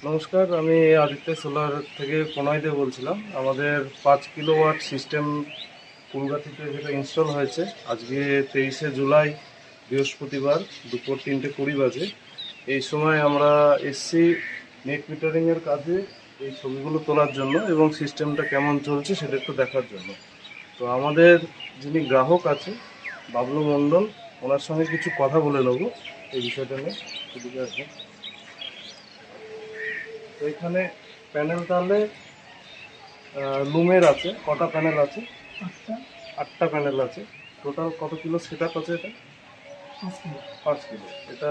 নমস্কার, আমি আদিত্য সোলার থেকে প্রণয় দে বলছিলাম। আমাদের 5 কিলোওয়াট সিস্টেম কলকাতাতে যেটা ইনস্টল হয়েছে আজকে 23শে জুলাই বৃহস্পতিবার দুপুর 3:20 বাজে। এই সময় আমরা এসছি নেট মিটারিংয়ের কাজে এই ছবিগুলো তোলার জন্য এবং সিস্টেমটা কেমন চলছে সেটা একটু দেখার জন্য। তো আমাদের যিনি গ্রাহক আছে বাবলু মণ্ডল, ওনার সঙ্গে কিছু কথা বলে নেবো এই বিষয়টা নিয়ে। এদিকে আসবেন। তো এখানে প্যানেল তাহলে লুমের আছে, কটা প্যানেল আছে? আটটা প্যানেল আছে। টোটাল কত কিলো সেট আপ আছে? এটা 5 কিলো। এটা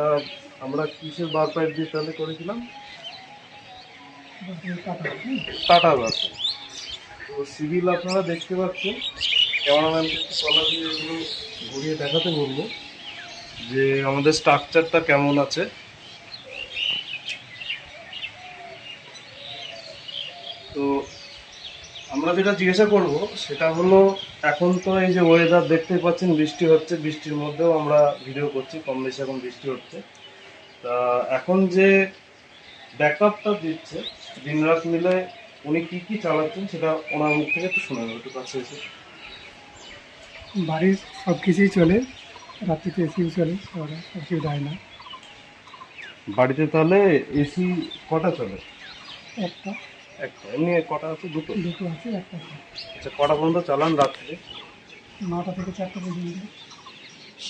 আমরা কিসের বার পাইপ দিয়ে তাহলে করেছিলাম? টাটা বার পাইপ। তো সিভিল আপনারা দেখতে পাচ্ছেন, ক্যামেরাম্যানকে একটু তলা দিয়ে এগুলো ঘুরিয়ে দেখাতে বলবো যে আমাদের স্ট্রাকচারটা কেমন আছে। তো আমরা যেটা জিজ্ঞাসা করব সেটা হলো, এখন তো এই যে ওয়েদার দেখতে পাচ্ছেন, বৃষ্টি হচ্ছে, বৃষ্টির মধ্যেও আমরা ভিডিও করছি, কম বেশি এখন বৃষ্টি হচ্ছে। তা এখন যে ব্যাকআপটা দিচ্ছে দিনরাত মিলে, উনি কি কি চালাচ্ছেন সেটা ওনার মুখ থেকে একটু শোনাবেন, একটু কাছে এসে। বাড়ির সব কিছুই চলে, রাত্রিতে এসিও চলে, অসুবিধা হয় না। বাড়িতে তাহলে এসি কটা চলে? একটা একটা। এমনি কটা আছে? দুটো আছে, একটা আছে। আচ্ছা, কটা পর্যন্ত চালান রাত্রে? 9টা থেকে 4টা পর্যন্ত।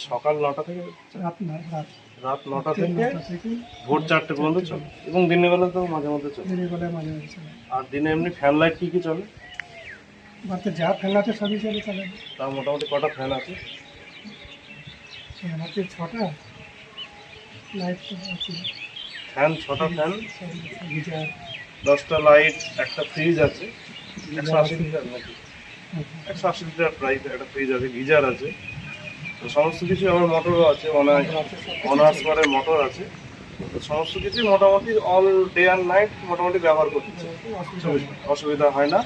সকাল 9টা থেকে রাত 9টা থেকে 9টা থেকে ভোর 4টে পর্যন্ত চলে, এবং দিনের বেলা তো মাঝে মধ্যে চলে। দিনের বেলায় মাঝে মাঝে চলে। আর দিনে এমনি ফ্যান লাইট কি কি চলে? বাড়িতে যা ফ্যান আছে সবই চলে। তা মোটামুটি কটা ফ্যান আছে? ফ্যান আছে 6টা, লাইট আছে ফ্যান 6টা, ফ্যান গিজার 10টা, লাইট, একটা ফ্রিজ আছে 180 লিটার নাকি, 180 লিটার প্রায় একটা ফ্রিজ আছে, গিজার আছে। তো সমস্ত কিছু, আমার মোটরও আছে, অনার্স করে মোটর আছে। তো সমস্ত কিছু মোটামুটি অল ডে অ্যান্ড নাইট মোটামুটি ব্যবহার করতে অসুবিধা হয় না।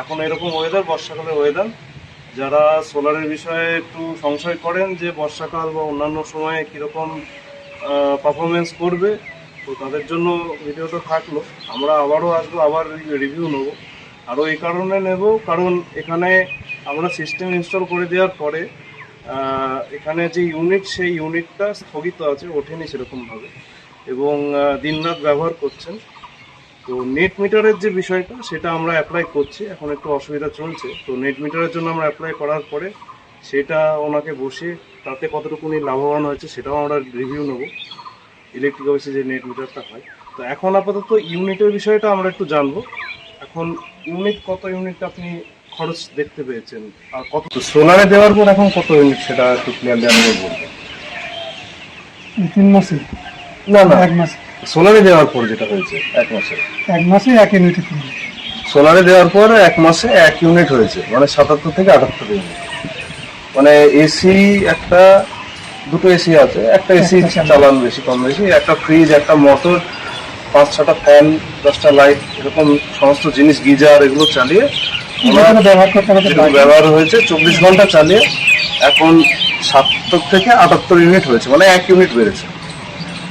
এখন এরকম ওয়েদার, বর্ষাকালের ওয়েদার, যারা সোলারের বিষয়ে একটু সংশয় করেন যে বর্ষাকাল বা অন্যান্য সময়ে কীরকম পারফরমেন্স করবে, তো তাদের জন্য ভিডিওটা থাকলো। আমরা আবারও আসবো, আবার রিভিউ নেবো। আরও এই কারণে নেব, কারণ এখানে আমরা সিস্টেম ইনস্টল করে দেওয়ার পরে এখানে যে ইউনিট, সেই ইউনিটটা স্থগিত আছে, ওঠেনি সেরকমভাবে, এবং দিনরাত ব্যবহার করছেন। তো নেট মিটারের যে বিষয়টা সেটা আমরা অ্যাপ্লাই করছি, এখন একটু অসুবিধা চলছে। তো নেট মিটারের জন্য আমরা অ্যাপ্লাই করার পরে সেটা ওনাকে বসে তাতে কতটুকুনি লাভবান হয়েছে সেটাও আমরা রিভিউ নেব, ইলেকট্রিক অফিসে যে নেট মিটারটা হয়। তো এখন আপাতত ইউনিটের বিষয়টা আমরা একটু জানবো। এখন ইউনিট, কত ইউনিট আপনি খরচ দেখতে পেয়েছেন, আর কত সোলারে দেওয়ার পর এখন কত ইউনিট সেটা একটু ক্লিয়ারলি আমাদের বলবেন। 3 মাসে না 1 মাসে। সোলারে দেওয়ার পর যেটা হয়েছে 1 মাসে, 1 মাসে 1 ইউনিট। সোলারে দেওয়ার পর 1 মাসে 1 ইউনিট হয়েছে, মানে 77 থেকে 78 ইউনিট। মানে এসি একটা, দুটো এসি আছে, একটা এসি চালান বেশি কম বেশি, একটা ফ্রিজ, একটা মোটর, 5-6টা ফ্যান, 10টা লাইট, এরকম সমস্ত জিনিস, গিজার, এগুলো চালিয়ে ব্যবহার হয়েছে 24 ঘন্টা চালিয়ে এখন 70 থেকে 78 ইউনিট হয়েছে, মানে 1 ইউনিট বেড়েছে।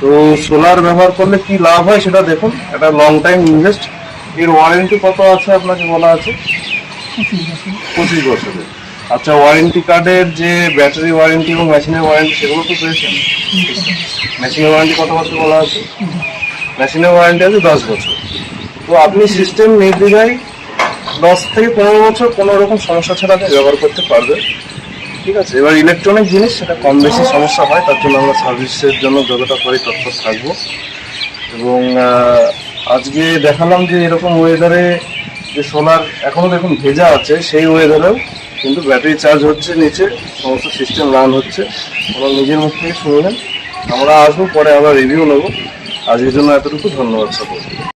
তো সোলার ব্যবহার করলে কি লাভ হয় সেটা দেখুন, একটা লং টাইম ইনভেস্ট। এর ওয়ারেন্টি কত আছে আপনাকে বলা আছে? 25 বছরের। আচ্ছা, ওয়ারেন্টি কার্ডের যে ব্যাটারি ওয়ারেন্টি এবং মেশিনের ওয়ারেন্টি সেগুলো তো পেয়েছেন? মেশিনের ওয়ারেন্টি কত বছর বলা আছে? মেশিনের ওয়ারেন্টি আছে 10 বছর। তো আপনি সিস্টেম নির্দ্বিধায় 10 থেকে 15 বছর কোনো রকম সমস্যা ছাড়া আপনি ব্যবহার করতে পারবেন। ঠিক আছে। এবার ইলেকট্রনিক জিনিস, সেটা কম বেশি সমস্যা হয়, তার জন্য আমরা সার্ভিসের জন্য যতটা পারি তৎপর থাকবো। এবং আজকে দেখালাম যে এরকম ওয়েদারে যে সোলার এখনও দেখুন ভেজা আছে, সেই ওয়েদারেও কিন্তু ব্যাটারি চার্জ হচ্ছে, নিচে সমস্ত সিস্টেম রান হচ্ছে। ওরা নিজের মুখ থেকে শুনলেন। আমরা আসবো, পরে আবার রিভিউ নেবো। আজকের জন্য এতটুকু, ধন্যবাদ সকলকে।